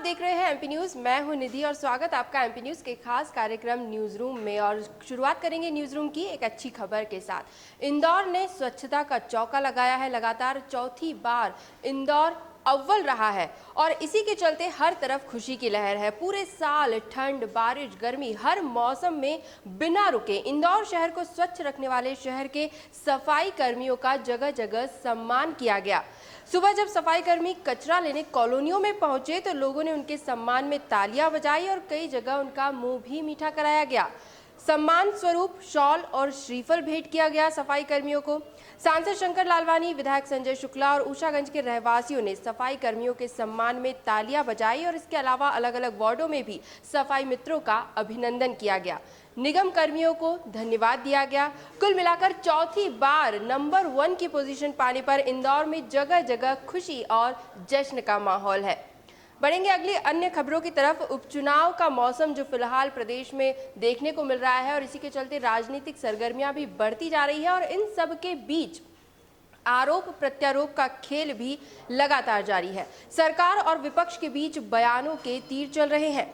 देख रहे हैं एमपी न्यूज। मैं हूं निधि और स्वागत आपका एमपी न्यूज के खास कार्यक्रम न्यूज रूम में। और शुरुआत करेंगे न्यूज रूम की एक अच्छी खबर के साथ। इंदौर ने स्वच्छता का चौका लगाया है। लगातार चौथी बार इंदौर अव्वल रहा है और इसी के चलते हर तरफ खुशी की लहर है। पूरे साल ठंड, बारिश, गर्मी, हर मौसम में बिना रुके इंदौर शहर को स्वच्छ रखने वाले शहर के सफाई कर्मियों का जगह जगह सम्मान किया गया। सुबह जब सफाई कर्मी कचरा लेने कॉलोनियों में पहुंचे तो लोगों ने उनके सम्मान में तालियां बजाई और कई जगह उनका मुंह भी मीठा कराया गया। सम्मान स्वरूप शॉल और श्रीफल भेंट किया गया सफाई कर्मियों को। सांसद शंकर लालवानी, विधायक संजय शुक्ला और उषागंज के रहवासियों ने सफाई कर्मियों के सम्मान में तालियां बजाई और इसके अलावा अलग अलग वार्डों में भी सफाई मित्रों का अभिनंदन किया गया। निगम कर्मियों को धन्यवाद दिया गया। कुल मिलाकर चौथी बार नंबर 1 की पोजीशन पाने पर इंदौर में जगह जगह खुशी और जश्न का माहौल है। बढ़ेंगे अगली अन्य खबरों की तरफ। उपचुनाव का मौसम जो फिलहाल प्रदेश में देखने को मिल रहा है और इसी के चलते राजनीतिक सरगर्मियां भी बढ़ती जा रही है और इन सब के बीच आरोप प्रत्यारोप का खेल भी लगातार जारी है। सरकार और विपक्ष के बीच बयानों के तीर चल रहे हैं।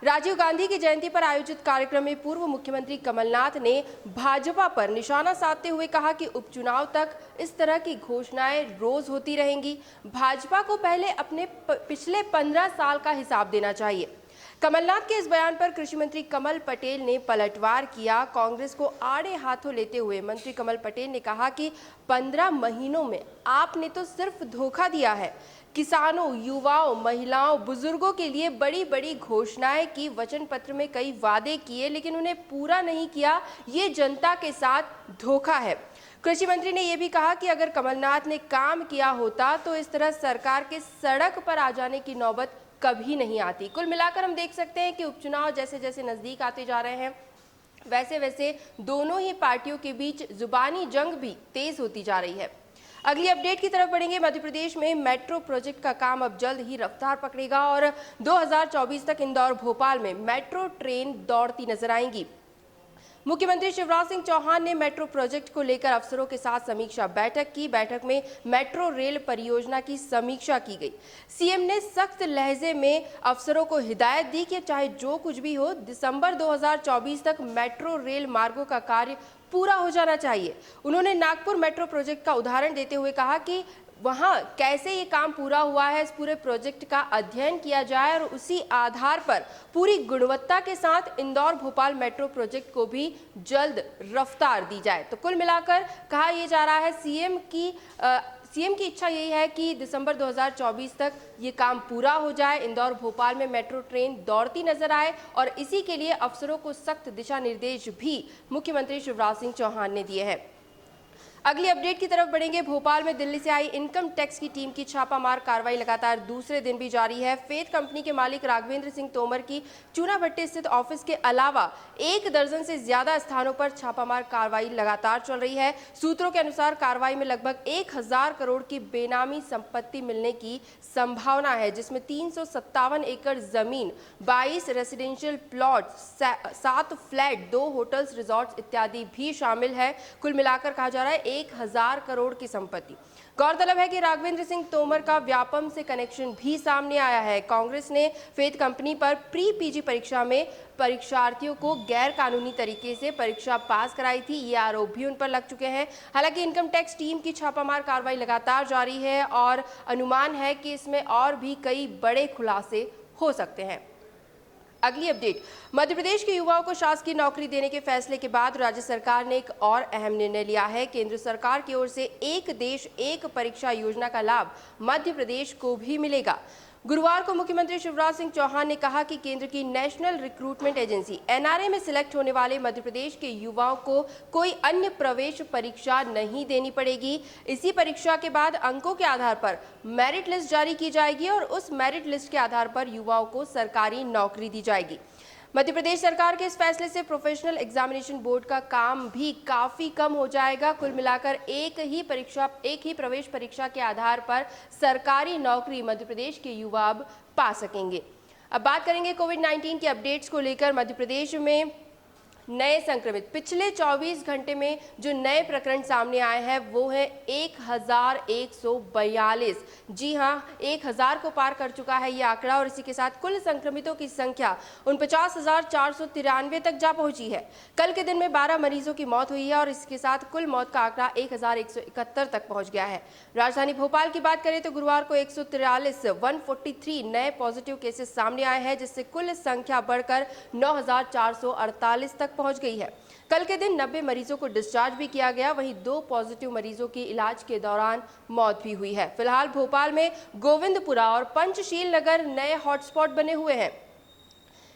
राजीव गांधी की जयंती पर आयोजित कार्यक्रम में पूर्व मुख्यमंत्री कमलनाथ ने भाजपा पर निशाना साधते हुए कहा कि उपचुनाव तक इस तरह की घोषणाएं रोज होती रहेंगी। भाजपा को पहले अपने पिछले 15 साल का हिसाब देना चाहिए। कमलनाथ के इस बयान पर कृषि मंत्री कमल पटेल ने पलटवार किया। कांग्रेस को आड़े हाथों लेते हुए मंत्री कमल पटेल ने कहा कि 15 महीनों में आपने तो सिर्फ धोखा दिया है। किसानों, युवाओं, महिलाओं, बुजुर्गों के लिए बड़ी बड़ी घोषणाएं की, वचन पत्र में कई वादे किए लेकिन उन्हें पूरा नहीं किया। ये जनता के साथ धोखा है। कृषि मंत्री ने यह भी कहा कि अगर कमलनाथ ने काम किया होता तो इस तरह सरकार के सड़क पर आ जाने की नौबत कभी नहीं आती। कुल मिलाकर हम देख सकते हैं कि उपचुनाव जैसे जैसे नजदीक आते जा रहे हैं वैसे वैसे दोनों ही पार्टियों के बीच जुबानी जंग भी तेज होती जा रही है। अगली अपडेट की तरफ बढ़ेंगे। मध्य प्रदेश में मेट्रो प्रोजेक्ट का काम अब जल्द ही रफ्तार पकड़ेगा और 2024 तक इंदौर भोपाल में मेट्रो ट्रेन दौड़ती नजर आएंगी। मुख्यमंत्री शिवराज सिंह चौहान ने मेट्रो प्रोजेक्ट को लेकर अफसरों के साथ समीक्षा बैठक की। बैठक में मेट्रो रेल परियोजना की समीक्षा की गई। सीएम ने सख्त लहजे में अफसरों को हिदायत दी कि चाहे जो कुछ भी हो, दिसंबर 2024 तक मेट्रो रेल मार्गों का कार्य पूरा हो जाना चाहिए। उन्होंने नागपुर मेट्रो प्रोजेक्ट का उदाहरण देते हुए कहा कि वहां कैसे ये काम पूरा हुआ है, इस पूरे प्रोजेक्ट का अध्ययन किया जाए और उसी आधार पर पूरी गुणवत्ता के साथ इंदौर भोपाल मेट्रो प्रोजेक्ट को भी जल्द रफ्तार दी जाए। तो कुल मिलाकर कहा यह जा रहा है सीएम की इच्छा यही है कि दिसंबर 2024 तक ये काम पूरा हो जाए, इंदौर भोपाल में मेट्रो ट्रेन दौड़ती नजर आए और इसी के लिए अफसरों को सख्त दिशा निर्देश भी मुख्यमंत्री शिवराज सिंह चौहान ने दिए हैं। अगली अपडेट की तरफ बढ़ेंगे। भोपाल में दिल्ली से आई इनकम टैक्स की टीम की छापामार कार्रवाई लगातार दूसरे दिन भी जारी है। फेथ कंपनी के मालिक राघवेंद्र सिंह तोमर की चूनाभट्टी स्थित ऑफिस के अलावा 1 दर्जन से ज्यादा स्थानों पर छापामार कार्रवाई लगातार चल रही है। सूत्रों के अनुसार कार्रवाई में लगभग 1000 करोड़ की बेनामी संपत्ति मिलने की संभावना है, जिसमें 357 एकड़ जमीन, 22 residential plot, 7 flat, 2 hotels, resorts इत्यादि भी शामिल है। कुल मिलाकर कहा जा रहा है 1000 करोड़ की संपत्ति। गौरतलब है कि राघवेंद्र सिंह तोमर का व्यापम से कनेक्शन भी सामने आया है। कांग्रेस ने फेथ कंपनी पर प्री पीजी परीक्षा में परीक्षार्थियों को गैर कानूनी तरीके से परीक्षा पास कराई थी। ये आरोप भी उन पर लग चुके हैं। हालांकि इनकम टैक्स टीम की छापामार कार्रवाई लगातार जारी है और अनुमान है कि इसमें और भी कई बड़े खुलासे हो सकते हैं। अगली अपडेट। मध्य प्रदेश के युवाओं को शासकीय नौकरी देने के फैसले के बाद राज्य सरकार ने एक और अहम निर्णय लिया है। केंद्र सरकार की ओर से एक देश एक परीक्षा योजना का लाभ मध्य प्रदेश को भी मिलेगा। गुरुवार को मुख्यमंत्री शिवराज सिंह चौहान ने कहा कि केंद्र की नेशनल रिक्रूटमेंट एजेंसी एनआरए में सिलेक्ट होने वाले मध्य प्रदेश के युवाओं को कोई अन्य प्रवेश परीक्षा नहीं देनी पड़ेगी। इसी परीक्षा के बाद अंकों के आधार पर मेरिट लिस्ट जारी की जाएगी और उस मेरिट लिस्ट के आधार पर युवाओं को सरकारी नौकरी दी जाएगी। मध्य प्रदेश सरकार के इस फैसले से प्रोफेशनल एग्जामिनेशन बोर्ड का काम भी काफी कम हो जाएगा। कुल मिलाकर एक ही प्रवेश परीक्षा के आधार पर सरकारी नौकरी मध्य प्रदेश के युवा अब पा सकेंगे। अब बात करेंगे कोविड-19 के अपडेट्स को लेकर। मध्य प्रदेश में नए संक्रमित। पिछले 24 घंटे में जो नए प्रकरण सामने आए हैं वो है 1142। जी हां, 1000 को पार कर चुका है ये आंकड़ा और इसी के साथ कुल संक्रमितों की संख्या 49,493 तक जा पहुंची है। कल के दिन में 12 मरीजों की मौत हुई है और इसके साथ कुल मौत का आंकड़ा 1171 तक पहुंच गया है। राजधानी भोपाल की बात करें तो गुरुवार को 143 नए पॉजिटिव केसेस सामने आए हैं, जिससे कुल संख्या बढ़कर 9,448 तक पहुंच गई है। कल के दिन 90 मरीजों को डिस्चार्ज भी किया गया, वहीं 2 पॉजिटिव मरीजों की इलाज के दौरान मौत भी हुई है। फिलहाल भोपाल में गोविंदपुरा और पंचशील नगर नए हॉटस्पॉट बने हुए हैं।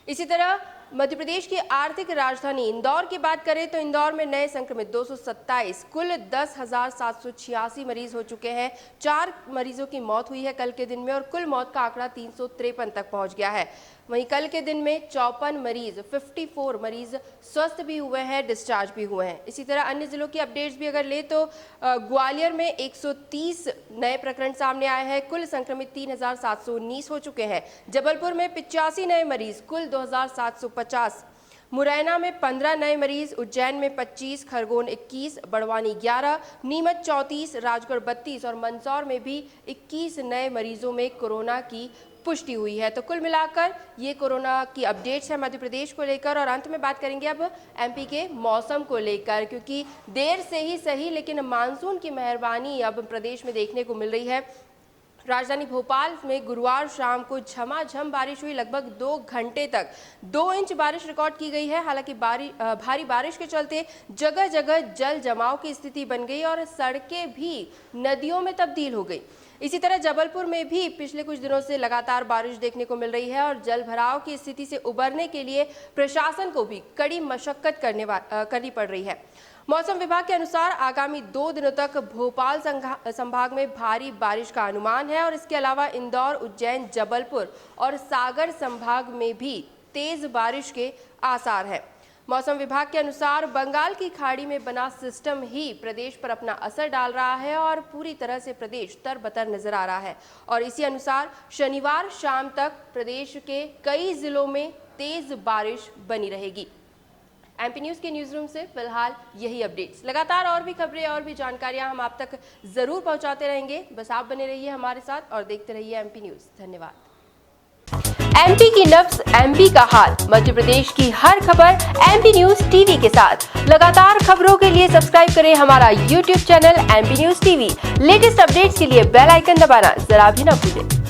इसी तरह मध्य प्रदेश की आर्थिक राजधानी इंदौर की बात करें तो इंदौर में नए संक्रमित 227, कुल 10,786 मरीज हो चुके हैं। 4 मरीजों की मौत हुई है कल के दिन में और कुल मौत का आंकड़ा 353 तक पहुंच गया है। वहीं कल के दिन में 54 मरीज स्वस्थ भी हुए हैं, डिस्चार्ज भी हुए हैं। इसी तरह अन्य जिलों की अपडेट्स भी अगर ले तो ग्वालियर में 130 नए प्रकरण सामने आए हैं, कुल संक्रमित 3,719 हो चुके हैं। जबलपुर में 85 नए मरीज, कुल 2,750। मुरैना में 15 नए मरीज, उज्जैन में 25, खरगोन 21, बड़वानी 11, नीमच 34, राजगढ़ 32 और मंदसौर में भी 21 नए मरीजों में कोरोना की पुष्टि हुई है। तो कुल मिलाकर ये कोरोना की अपडेट्स है मध्य प्रदेश को लेकर। और अंत में बात करेंगे अब एमपी के मौसम को लेकर, क्योंकि देर से ही सही लेकिन मानसून की मेहरबानी अब प्रदेश में देखने को मिल रही है। राजधानी भोपाल में गुरुवार शाम को झमाझम बारिश हुई। लगभग 2 घंटे तक 2 इंच बारिश रिकॉर्ड की गई है। हालांकि भारी बारिश के चलते जगह जगह जल जमाव की स्थिति बन गई और सड़कें भी नदियों में तब्दील हो गई। इसी तरह जबलपुर में भी पिछले कुछ दिनों से लगातार बारिश देखने को मिल रही है और जल भराव की स्थिति से उबरने के लिए प्रशासन को भी कड़ी मशक्कत करनी पड़ रही है। मौसम विभाग के अनुसार आगामी 2 दिनों तक भोपाल संभाग में भारी बारिश का अनुमान है और इसके अलावा इंदौर, उज्जैन, जबलपुर और सागर संभाग में भी तेज बारिश के आसार हैं। मौसम विभाग के अनुसार बंगाल की खाड़ी में बना सिस्टम ही प्रदेश पर अपना असर डाल रहा है और पूरी तरह से प्रदेश तरबतर नजर आ रहा है और इसी अनुसार शनिवार शाम तक प्रदेश के कई जिलों में तेज बारिश बनी रहेगी। एमपी न्यूज़ के न्यूज़ रूम से फिलहाल यही अपडेट्स। लगातार और भी खबरें और भी जानकारियां हम आप तक जरूर पहुंचाते रहेंगे। बस आप बने रहिए हमारे साथ और देखते रहिए एमपी न्यूज़। धन्यवाद। एमपी की नब्ज, एमपी का हाल, मध्य प्रदेश की हर खबर एमपी न्यूज़ टीवी के साथ। लगातार खबरों के लिए सब्सक्राइब करें हमारा YouTube channel MP news TV. Latest updates के लिए बेल आइकन दबाना जरा भी न भूलें।